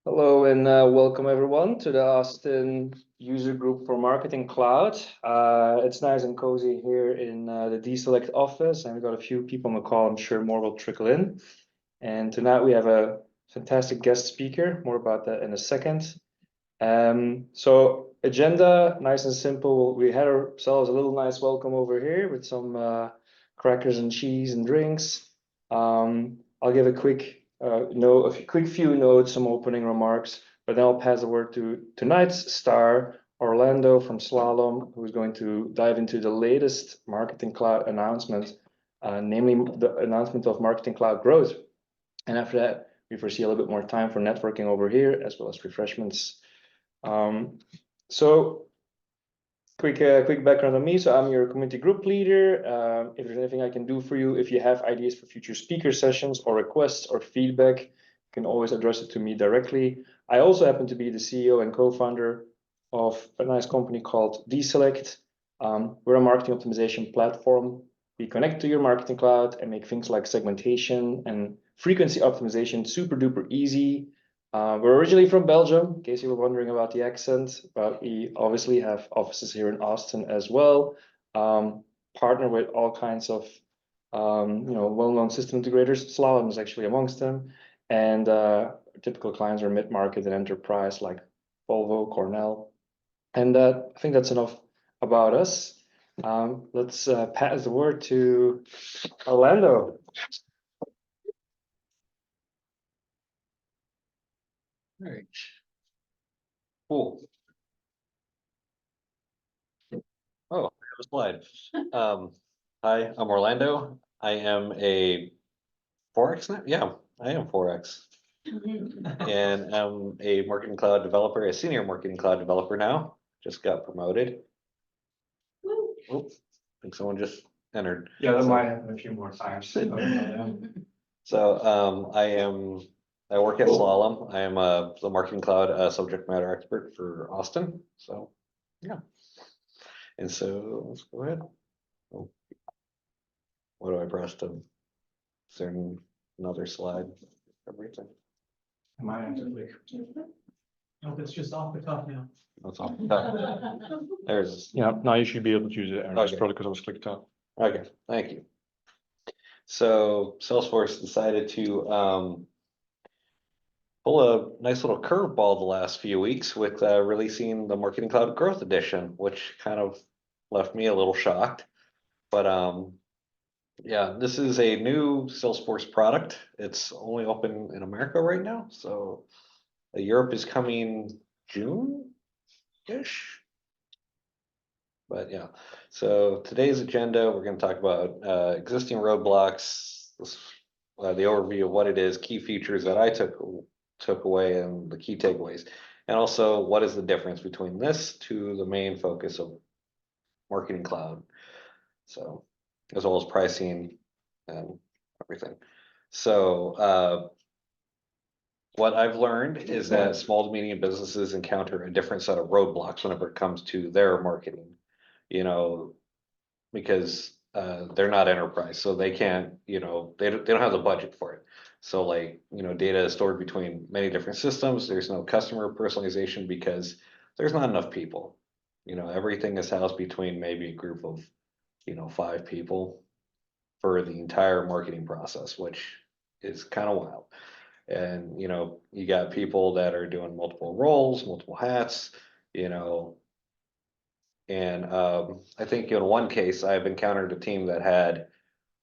Hello and welcome everyone to the Austin user group for Marketing Cloud. It's nice and cozy here in the DESelect office, and we've got a few people on the call. I'm sure more will trickle in. And tonight we have a fantastic guest speaker. More about that in a second. So agenda, nice and simple. We had ourselves a little nice welcome over here with some crackers and cheese and drinks. I'll give a quick quick few notes, some opening remarks, but then I'll pass the word to tonight's star, Orlando from Slalom, who's going to dive into the latest Marketing Cloud announcement, namely the announcement of Marketing Cloud Growth. And after that, we foresee a little bit more time for networking over here, as well as refreshments. So quick background on me. So I'm your community group leader. If there's anything I can do for you, if you have ideas for future speaker sessions or requests or feedback, you can always address it to me directly. I also happen to be the CEO and co-founder of a nice company called DESelect. We're a marketing optimization platform. We connect to your marketing cloud and make things like segmentation and frequency optimization super duper easy. We're originally from Belgium, in case you were wondering about the accent, but we obviously have offices here in Austin as well. Partner with all kinds of well-known system integrators. Slalom is actually amongst them, and typical clients are mid-market and enterprise like Volvo, Cornell, and I think that's enough about us. Let's pass the word to Orlando. All right. Cool. Oh, I have a slide. Hi, I'm Orlando. I am a Forex now. Yeah, I am Forex. And I'm a marketing cloud developer, a senior marketing cloud developer now. Just got promoted. Oops, I think someone just entered. Yeah, that might happen a few more times. So I work at Slalom. I am the marketing cloud subject matter expert for Austin. So yeah. And so let's go ahead. Oh, what do I press to? Is there another slide? Everything. I might have to click. No, it's just off the cuff now. That's all. There's. Yeah, now you should be able to use it. Okay. Probably because I was clicked out. Okay, thank you. So Salesforce decided to pull a nice little curveball the last few weeks with releasing the Marketing Cloud Growth Edition, which kind of left me a little shocked. But yeah, this is a new Salesforce product. It's only open in America right now, so Europe is coming June-ish. But yeah, so today's agenda, we're going to talk about existing roadblocks, the overview of what it is, key features that I took away, and the key takeaways, and also what is the difference between this to the main focus of Marketing Cloud, so as well as pricing and everything. So what I've learned is that small to medium businesses encounter a different set of roadblocks whenever it comes to their marketing, because they're not enterprise, so they can't, they don't have the budget for it. So like, data is stored between many different systems. There's no customer personalization because there's not enough people. Everything is housed between maybe a group of, 5 people for the entire marketing process, which is kind of wild. And, you got people that are doing multiple roles, multiple hats, and I think in one case I've encountered a team that had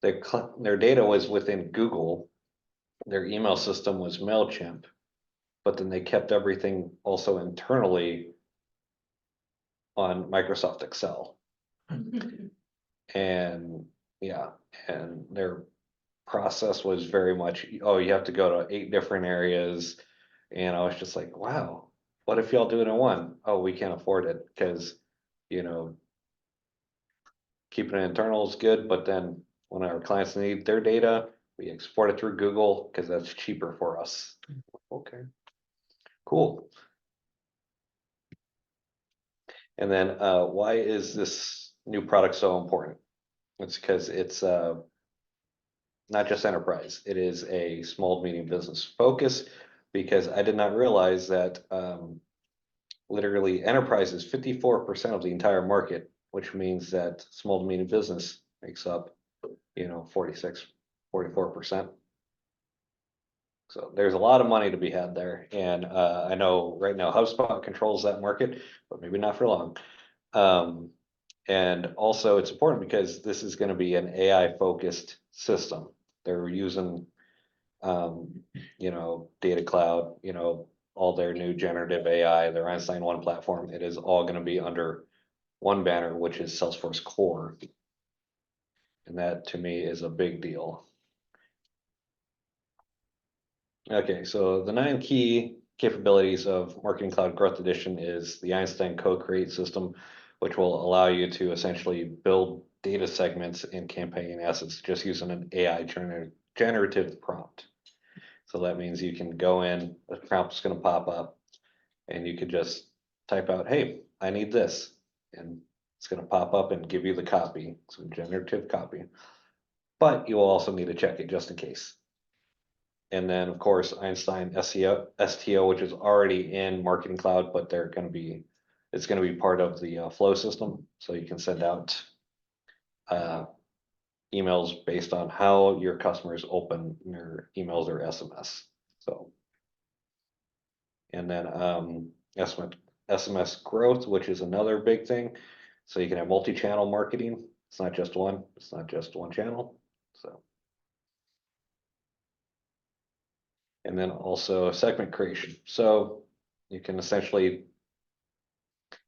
their data was within Google, their email system was MailChimp, but then they kept everything also internally on Microsoft Excel. And yeah, and their process was very much, oh, you have to go to 8 different areas. And I was just like, wow, what if y'all do it in one? Oh, we can't afford it because, keeping it internal is good, but then when our clients need their data, we export it through Google because that's cheaper for us. Okay, cool. And then why is this new product so important? It's because it's not just enterprise. It is a small to medium business focus, because I did not realize that literally enterprise is 54% of the entire market, which means that small to medium business makes up, 46, 44%. So there's a lot of money to be had there. And I know right now HubSpot controls that market, but maybe not for long. And also it's important because this is going to be an AI focused system. They're using, Data Cloud, all their new generative AI, their Einstein One platform. It is all going to be under one banner, which is Salesforce Core. And that to me is a big deal. Okay, so the 9 key capabilities of Marketing Cloud Growth Edition is the Einstein Co-Create system, which will allow you to essentially build data segments and campaign assets just using an AI generative prompt. So that means you can go in, a prompt's going to pop up, and you could just type out, hey, I need this. And it's going to pop up and give you the copy, some generative copy. But you will also need to check it just in case. And then, of course, Einstein STO, which is already in Marketing Cloud, but it's going to be part of the flow system. So you can send out emails based on how your customers open your emails or SMS. So, and then SMS growth, which is another big thing. So you can have multi-channel marketing. It's not just one. It's not just one channel. So. And then also segment creation. So you can essentially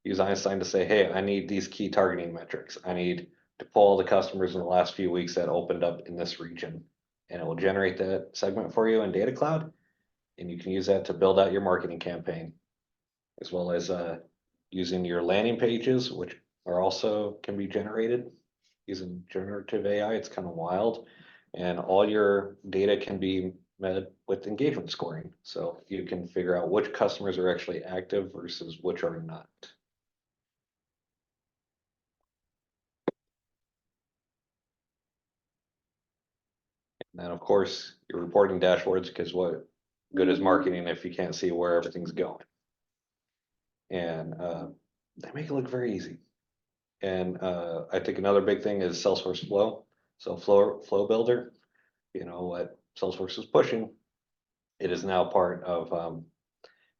use Einstein to say, hey, I need these key targeting metrics. I need to pull all the customers in the last few weeks that opened up in this region. And it will generate that segment for you in Data Cloud. And you can use that to build out your marketing campaign, as well as using your landing pages, which are also can be generated using generative AI. It's kind of wild. And all your data can be met with engagement scoring. So you can figure out which customers are actually active versus which are not. And then of course your reporting dashboards, because what good is marketing if you can't see where everything's going? And they make it look very easy. And I think another big thing is Salesforce Flow. So Flow Builder, what Salesforce is pushing, it is now part of,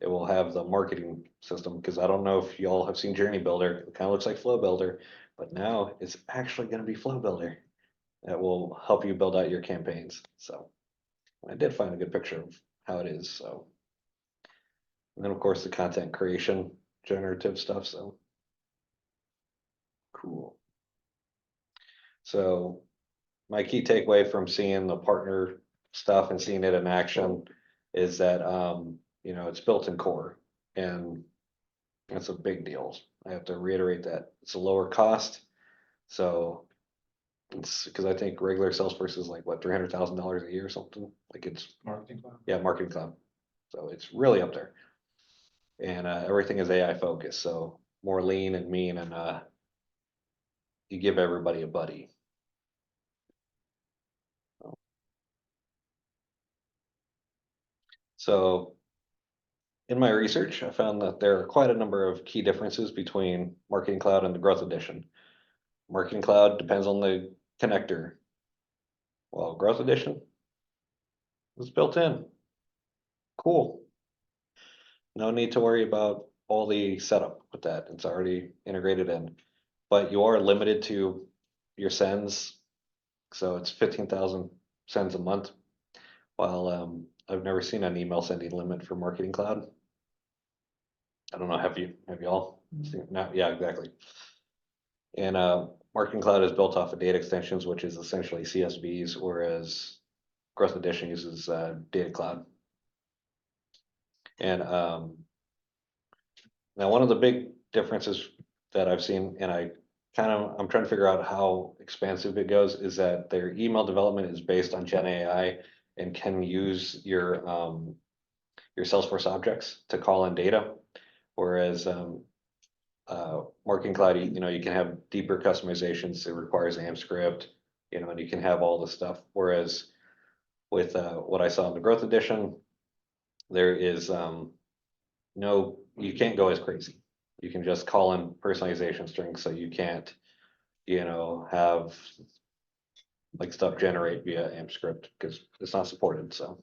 it will have the marketing system, because I don't know if y'all have seen Journey Builder. It kind of looks like Flow Builder, but now it's actually going to be Flow Builder that will help you build out your campaigns. So I did find a good picture of how it is. So, and then of course the content creation, generative stuff. So cool. So my key takeaway from seeing the partner stuff and seeing it in action is that, it's built in core, and that's a big deal. I have to reiterate that it's a lower cost. So it's because I think regular Salesforce is like what, $300,000 a year or something. Like it's Marketing Cloud. Yeah, Marketing Cloud. So it's really up there, and everything is AI focused. So more lean and mean, and you give everybody a buddy. So in my research, I found that there are quite a number of key differences between Marketing Cloud and the Growth Edition. Marketing Cloud depends on the connector, while Growth Edition is built in. Cool. No need to worry about all the setup with that. It's already integrated in, but you are limited to your sends. So it's 15,000 sends a month, while I've never seen an email sending limit for Marketing Cloud. I don't know, have y'all seen? No, yeah, exactly. And Marketing Cloud is built off of data extensions, which is essentially CSVs, whereas Growth Edition uses Data Cloud. And now one of the big differences that I've seen, and I'm trying to figure out how expansive it goes, is that their email development is based on Gen AI and can use your Salesforce objects to call in data, whereas Marketing Cloud, you can have deeper customizations. It requires AMP script, and you can have all the stuff. Whereas with what I saw in the Growth Edition, there is no, you can't go as crazy. You can just call in personalization strings, so you can't, have like stuff generate via AMP script because it's not supported, so.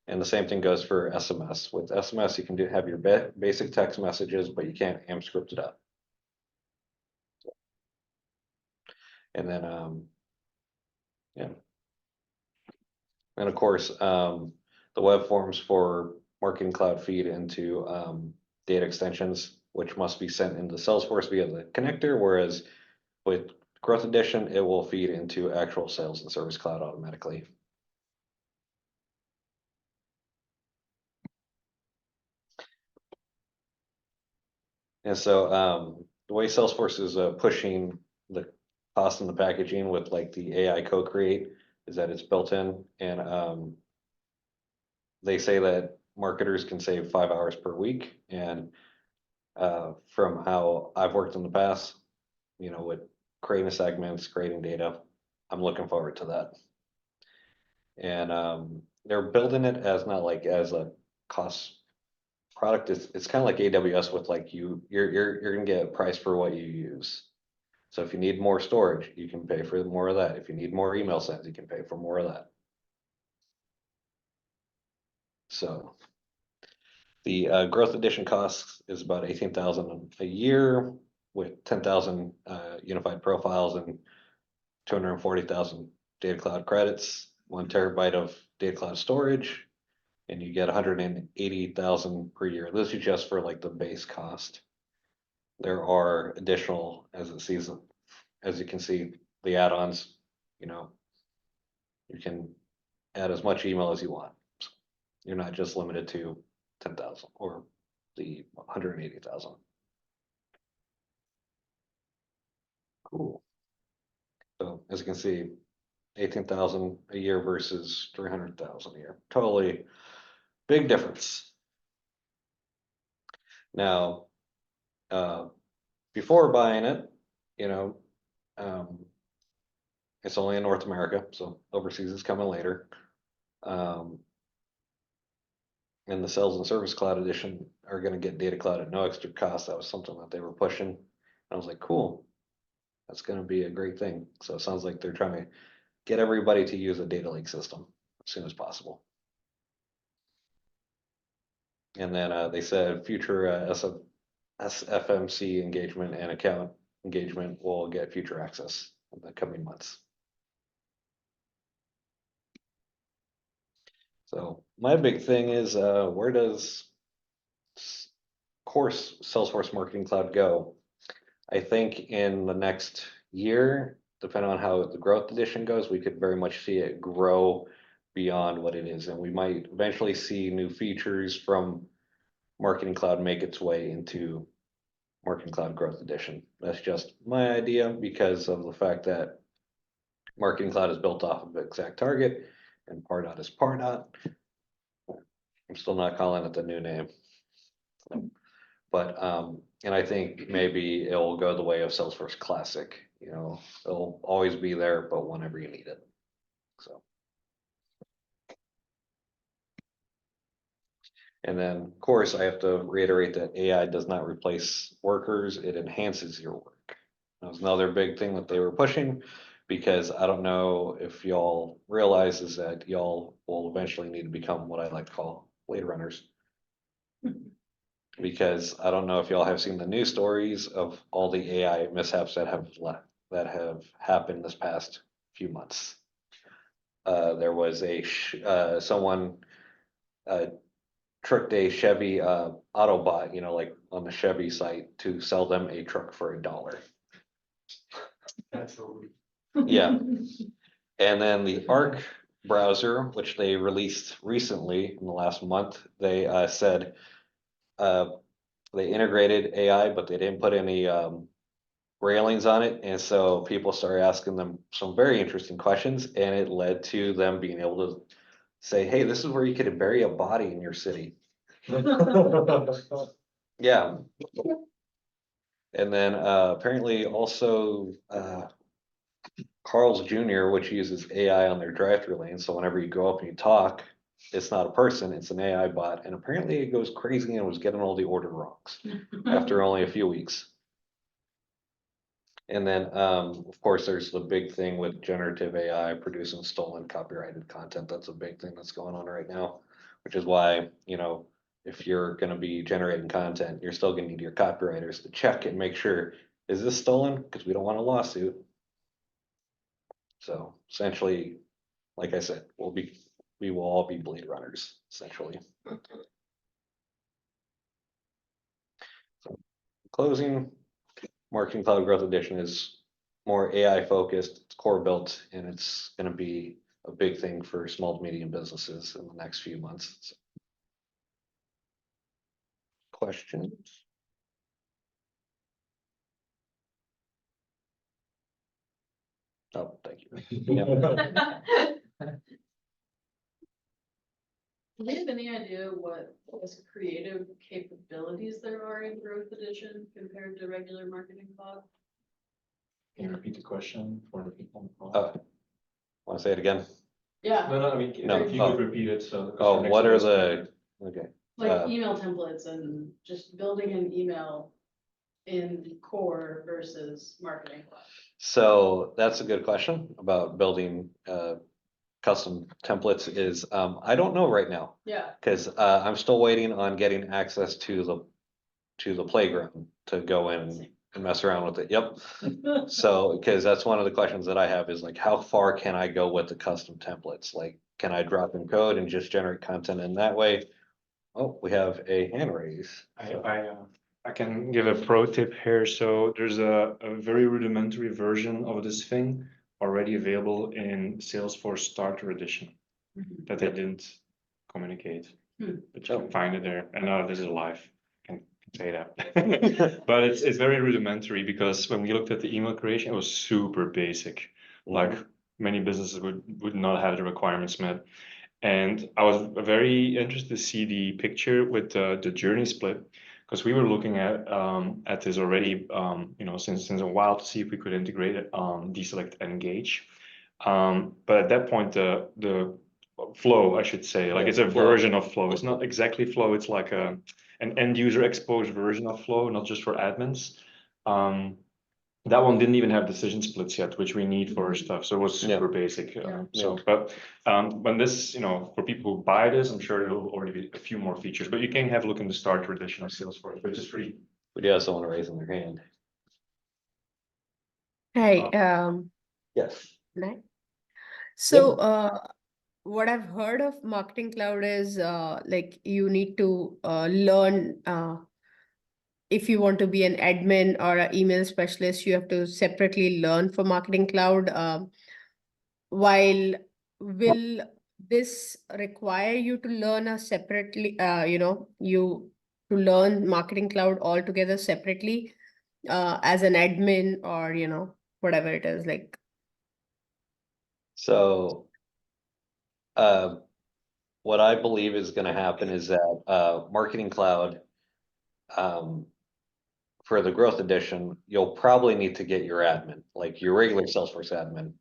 And the same thing goes for SMS. With SMS, you can have your basic text messages, but you can't AMP script it up. And then, yeah. And of course, the web forms for Marketing Cloud feed into data extensions, which must be sent into Salesforce via the connector, whereas with Growth Edition, it will feed into actual Sales and Service Cloud automatically. And so the way Salesforce is pushing the cost and the packaging with like the AI co-create is that it's built in, and they say that marketers can save 5 hours per week. And from how I've worked in the past, with creating segments, creating data, I'm looking forward to that. And they're building it as not like as a cost product. It's kind of like AWS with like you're gonna get a price for what you use. So if you need more storage, you can pay for more of that. If you need more email sends, you can pay for more of that. So the Growth Edition cost is about 18,000 a year with 10,000 unified profiles and 240,000 data cloud credits, 1 terabyte of data cloud storage, and you get 180,000 per year. This is just for like the base cost. There are additional, as you can see, the add-ons, you can add as much email as you want. You're not just limited to 10,000 or the 180,000. Cool. So as you can see, 18,000 a year versus 300,000 a year. Totally big difference. Now, before buying it, it's only in North America, so overseas is coming later. And the Sales and Service Cloud Edition are going to get Data Cloud at no extra cost. That was something that they were pushing. I was like, cool, that's going to be a great thing. So it sounds like they're trying to get everybody to use a data lake system as soon as possible. And then they said future SFMC engagement and account engagement will get future access in the coming months. So my big thing is where does course Salesforce Marketing Cloud go? I think in the next year, depending on how the Growth Edition goes, we could very much see it grow beyond what it is. And we might eventually see new features from Marketing Cloud make its way into Marketing Cloud Growth Edition. That's just my idea because of the fact that Marketing Cloud is built off of ExactTarget and Pardot is Pardot. I'm still not calling it the new name. But and I think maybe it'll go the way of Salesforce Classic. It'll always be there, but whenever you need it. So. And then, of course, I have to reiterate that AI does not replace workers, it enhances your work. That was another big thing that they were pushing, because I don't know if y'all realize is that y'all will eventually need to become what I like to call Blade Runners. Because I don't know if y'all have seen the news stories of all the AI mishaps that have happened this past few months. There was someone tricked a Chevy Autobot, like on the Chevy site, to sell them a truck for $1. That's so Yeah. And then the Arc browser, which they released recently in the last month, they said they integrated AI, but they didn't put any railings on it. And so people started asking them some very interesting questions, and it led to them being able to say, hey, this is where you could bury a body in your city. Yeah. And then apparently also Carl's Jr., which uses AI on their drive-through lane. So whenever you go up and you talk, it's not a person, it's an AI bot, and apparently it goes crazy and was getting all the order wrongs after only a few weeks. And then, of course, there's the big thing with generative AI producing stolen copyrighted content. That's a big thing that's going on right now, which is why, you know, if you're going to be generating content, you're still going to need your copywriters to check and make sure, is this stolen? Because we don't want a lawsuit. So essentially, like I said, we will all be Blade Runners, essentially. So, closing, Marketing Cloud Growth Edition is more AI focused, it's core built, and it's going to be a big thing for small to medium businesses in the next few months. So, questions? Oh, thank you. Yeah. Do you have any idea what creative capabilities there are in Growth Edition compared to regular Marketing Cloud? Can you repeat the question for the people on the call? Want to say it again? Yeah, No, I mean, No, if you could repeat it, so. Oh, what are the, okay. like email templates and just building an email in core versus Marketing Cloud. So that's a good question about building custom templates is, I don't know right now. Yeah. Because I'm still waiting on getting access to the playground to go in and mess around with it. Yep. So, because that's one of the questions that I have is like, how far can I go with the custom templates? Like, can I drop in code and just generate content in that way? Oh, we have a hand raise. I can give a pro tip here. So there's a very rudimentary version of this thing already available in Salesforce Starter Edition that they didn't communicate, but you can find it there. And this is live. I can say that, but it's very rudimentary because when we looked at the email creation, it was super basic. Like many businesses would not have the requirements met. And I was very interested to see the picture with the journey split, because we were looking at this already, you know, since a while to see if we could integrate it on DESelect Engage. But at that point, the flow, I should say, like it's a version of flow. It's not exactly flow. It's like an end user exposed version of flow, not just for admins. That one didn't even have decision splits yet, which we need for our stuff. So it was super basic. But when this, you know, for people who buy this, I'm sure it'll already be a few more features. But you can have a look in the starter edition of Salesforce, which is free. We do have someone raising their hand. Hi, Yes. Nat. So, what I've heard of Marketing Cloud is like you need to learn if you want to be an admin or an email specialist, you have to separately learn for Marketing Cloud. While will this require you to learn a separately, you to learn Marketing Cloud altogether separately as an admin or, whatever it is like. So, what I believe is going to happen is that Marketing Cloud, for the Growth Edition, you'll probably need to get your admin, like your regular Salesforce admin,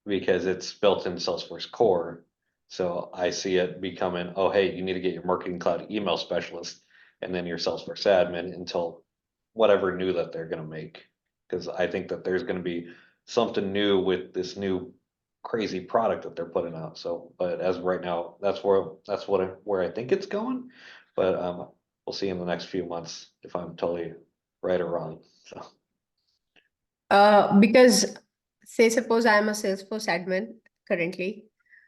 because it's built in Salesforce Core. So I see it becoming, oh, hey, you need to get your Marketing Cloud email specialist and then your Salesforce admin until whatever new that they're going to make. Because I think that there's going to be something new with this new crazy product that they're putting out. So, but as of right now, that's where I think it's going. But we'll see in the next few months if I'm totally right or wrong. So. Because say suppose I'm a Salesforce admin currently.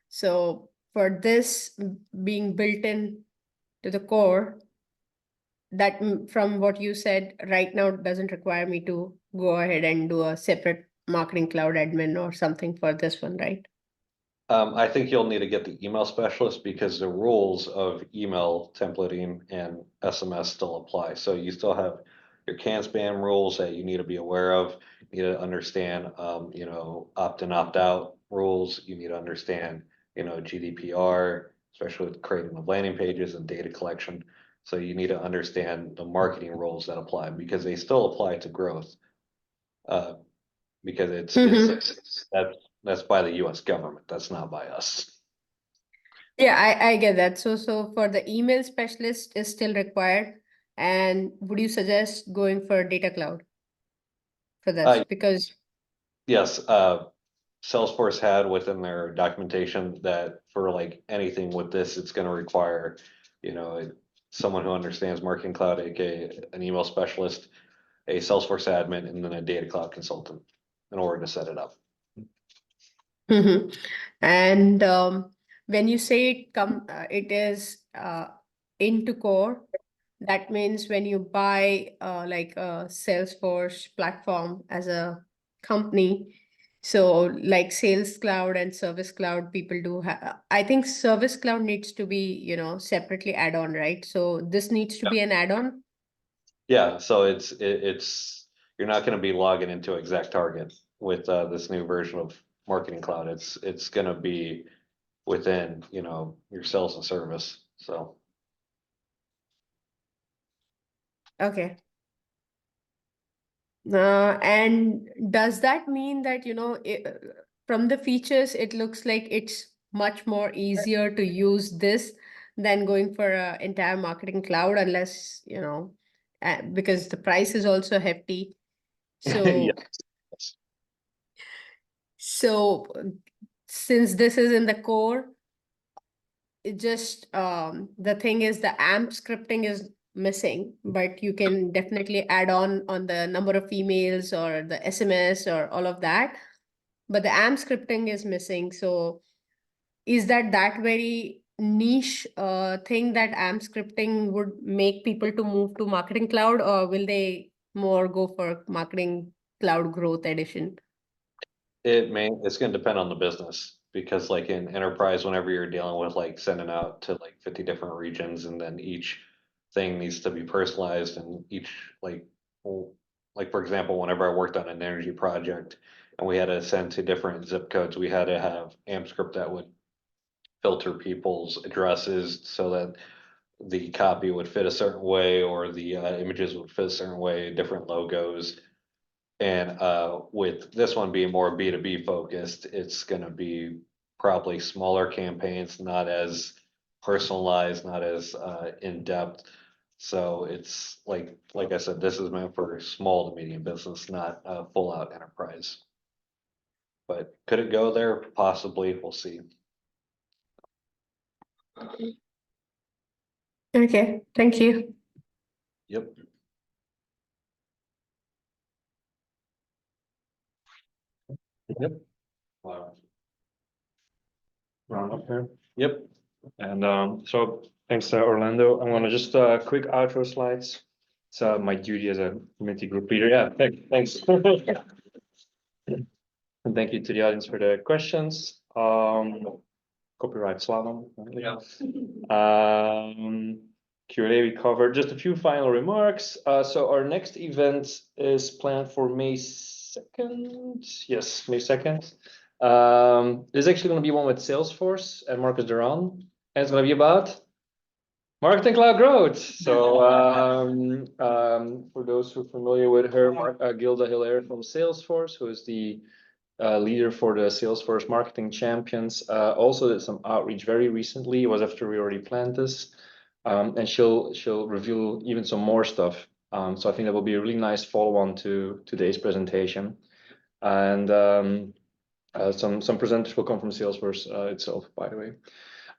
So for this being built in to the core, that from what you said right now doesn't require me to go ahead and do a separate Marketing Cloud admin or something for this one, right? I think you'll need to get the email specialist because the rules of email templating and SMS still apply. So you still have your CAN spam rules that you need to be aware of. You need to understand, opt in, opt out rules. You need to understand, GDPR, especially with creating the landing pages and data collection. So you need to understand the marketing rules that apply because they still apply to growth. Because that's by the US government. That's not by us. Yeah, I get that. So for the email specialist is still required. And would you suggest going for data cloud for this? Uh, Because Yes, Salesforce had within their documentation that for like anything with this, it's gonna require, someone who understands Marketing Cloud, aka an email specialist, a Salesforce admin, and then a data cloud consultant in order to set it up. Mhm. And when you say it is into core, that means when you buy like a Salesforce platform as a company, so like Sales Cloud and Service Cloud, people do have. I think Service Cloud needs to be, separately add-on, right? So this needs to be an add-on. Yeah, so it's you're not gonna be logging into Exact Target with this new version of Marketing Cloud. It's gonna be within, your sales and service, so. Okay. And does that mean that, from the features, it looks like it's much more easier to use this than going for an entire marketing cloud, unless, because the price is also hefty. So, Yes. so since this is in the core, it just the thing is the AMP scripting is missing, but you can definitely add on the number of emails or the SMS or all of that. But the AMP scripting is missing. So is that very niche thing that AMP scripting would make people to move to Marketing Cloud, or will they more go for Marketing Cloud Growth Edition? It's gonna depend on the business, because like in enterprise, whenever you're dealing with like sending out to like 50 different regions, and then each thing needs to be personalized, and each like for example, whenever I worked on an energy project and we had to send to different zip codes, we had to have AMP script that would filter people's addresses so that the copy would fit a certain way, or the images would fit a certain way, different logos. And with this one being more B2B focused, it's gonna be probably smaller campaigns, not as personalized, not as in-depth. So it's like I said, this is meant for small to medium business, not full out enterprise. But could it go there? Possibly, we'll see. Okay, thank you. Yep. Yep. Wow. Round up here. Yep. And so thanks, Orlando. I'm gonna just quick outro slides. It's my duty as a committee group leader. Yeah, thanks. And thank you to the audience for the questions. Copyright Slalom. Yeah. Q&A we covered. Just a few final remarks. So our next event is planned for May 2nd. Yes, May 2nd. There's actually going to be one with Salesforce and Marcus Duran. And it's going to be about Marketing Cloud Growth. So for those who are familiar with her, Gilda Hilaire from Salesforce, who is the leader for the Salesforce Marketing Champions, also did some outreach very recently. It was after we already planned this, and she'll reveal even some more stuff. So I think that will be a really nice follow-on to today's presentation, and some presenters will come from Salesforce itself, by the way.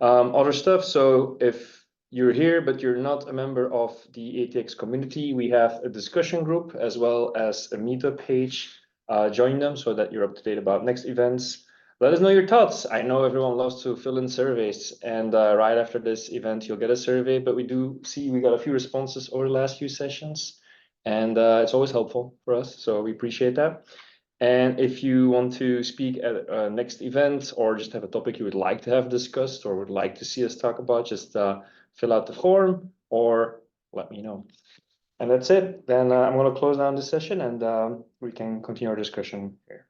Other stuff. So if you're here but you're not a member of the ATX community, we have a discussion group as well as a meetup page. Join them so that you're up to date about next events. Let us know your thoughts. I know everyone loves to fill in surveys, and right after this event, you'll get a survey. But we do see we got a few responses over the last few sessions, and it's always helpful for us. So we appreciate that. And if you want to speak at a next event, or just have a topic you would like to have discussed or would like to see us talk about, just fill out the form or let me know. And that's it. Then I'm going to close down this session, and we can continue our discussion here.